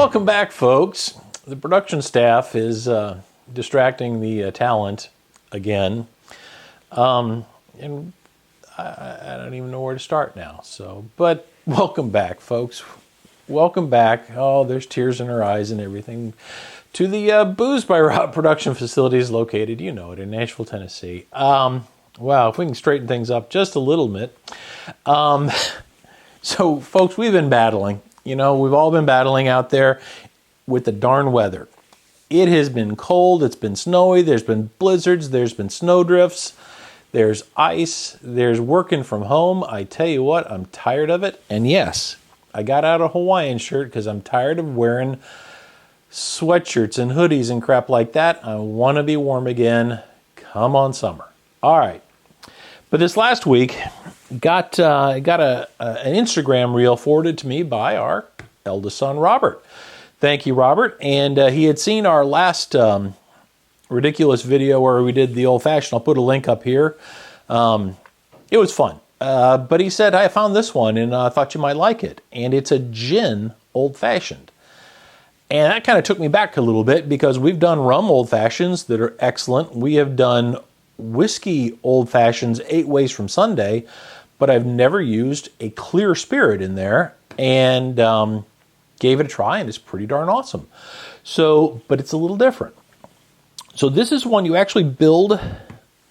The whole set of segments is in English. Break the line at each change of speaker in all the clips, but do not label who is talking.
welcome back, folks. The production staff is distracting the talent again. And I don't even know where to start now. But welcome back, folks. Welcome back. Oh, there's tears in her eyes and everything. To the Booze by Route production facilities located, you know it, in Nashville, Tennessee. Wow, if we can straighten things up just a little bit. So, folks, we've been battling. You know, we've all been battling out there with the darn weather. It has been cold, it's been snowy, there's been blizzards, there's been snowdrifts, there's ice, there's working from home. I tell you what, I'm tired of it. And yes, I got out a Hawaiian shirt because I'm tired of wearing sweatshirts and hoodies and crap like that. I want to be warm again. Come on, summer. All right. But this last week, got an Instagram reel forwarded to me by our eldest son, Robert. Thank you, Robert. And he had seen our last ridiculous video where we did the old-fashioned. I'll put a link up here. It was fun. But he said, I found this one, and I thought you might like it. And it's a gin old-fashioned. And that kind of took me back a little bit because we've done rum old-fashions that are excellent. We have done whiskey old-fashions 8 ways from Sunday, but I've never used a clear spirit in there, and gave it a try, and it's pretty darn awesome. So, but it's a little different. So this is one you actually build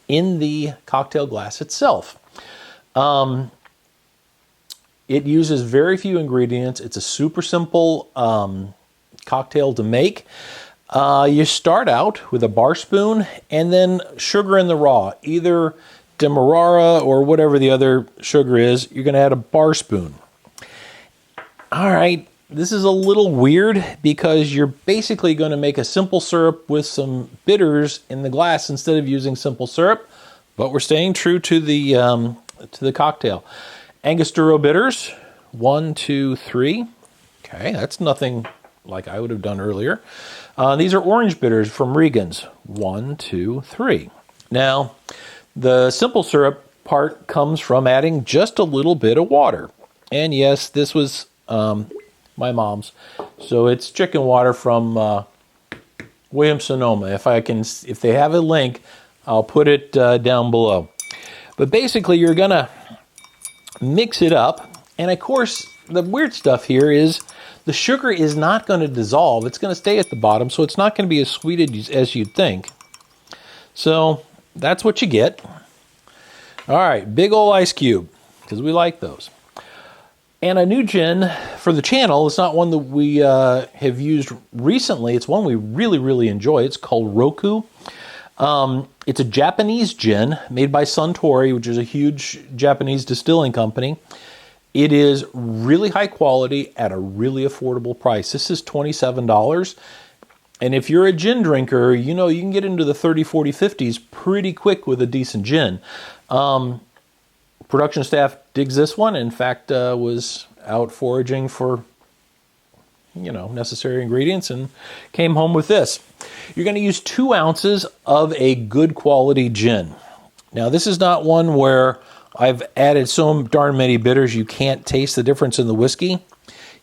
in the cocktail glass itself. It uses very few ingredients. It's a super simple cocktail to make. You start out with a bar spoon and then sugar in the raw, either Demerara or whatever the other sugar is. You're going to add a bar spoon. All right, this is a little weird because you're basically going to make a simple syrup with some bitters in the glass instead of using simple syrup, but we're staying true to the cocktail. Angostura Bitters, 1, 2, 3. Okay, that's nothing like I would have done earlier. These are orange bitters from Reagan's, 1, 2, 3. Now, the simple syrup part comes from adding just a little bit of water. And yes, this was my mom's. So it's chicken water from Sonoma. If they have a link, I'll put it down below. But basically, you're gonna mix it up. And of course, the weird stuff here is the sugar is not going to dissolve. It's going to stay at the bottom, so it's not going to be as sweet as you'd think. So that's what you get. All right, big old ice cube, because we like those. And a new gin for the channel. It's not one that we have used recently. It's one we really, really enjoy. It's called Roku. It's a Japanese gin made by Suntory, which is a huge Japanese distilling company. It is really high quality at a really affordable price. This is $27. And if you're a gin drinker, you know you can get into the 30, 40, 50s pretty quick with a decent gin. Production staff digs this one. In fact, was out foraging for, necessary ingredients and came home with this. You're going to use 2 ounces of a good quality gin. Now, this is not one where I've added so darn many bitters you can't taste the difference in the whiskey.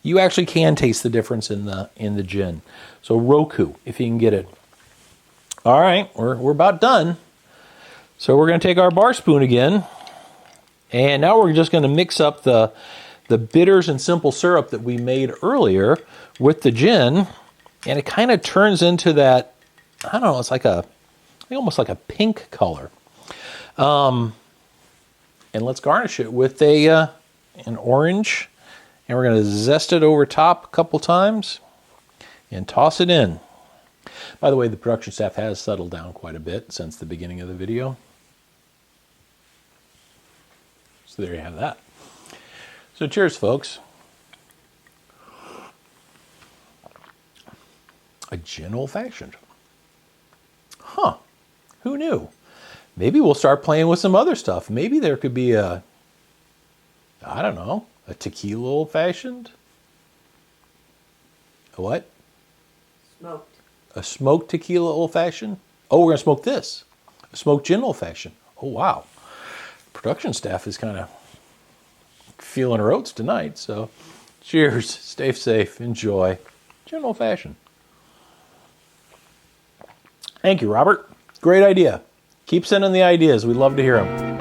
You actually can taste the difference in the gin. So Roku, if you can get it. All right, we're about done. So we're going to take our bar spoon again, and now we're just going to mix up the bitters and simple syrup that we made earlier with the gin, and it kind of turns into that, I don't know, it's like almost like a pink color. And let's garnish it with an orange. And we're going to zest it over top a couple times and toss it in. By the way, the production staff has settled down quite a bit since the beginning of the video. So there you have that. So cheers, folks. A gin old-fashioned. Huh. Who knew? Maybe we'll start playing with some other stuff. Maybe there could be a tequila old-fashioned? A what?
Smoked.
A smoked tequila old-fashioned? Oh, we're going to smoke this. A smoked gin old-fashioned. Oh, wow. Production staff is kind of feeling her oats tonight. So cheers. Stay safe. Enjoy. Gin old fashioned. Thank you, Robert. Great idea. Keep sending the ideas. We'd love to hear them.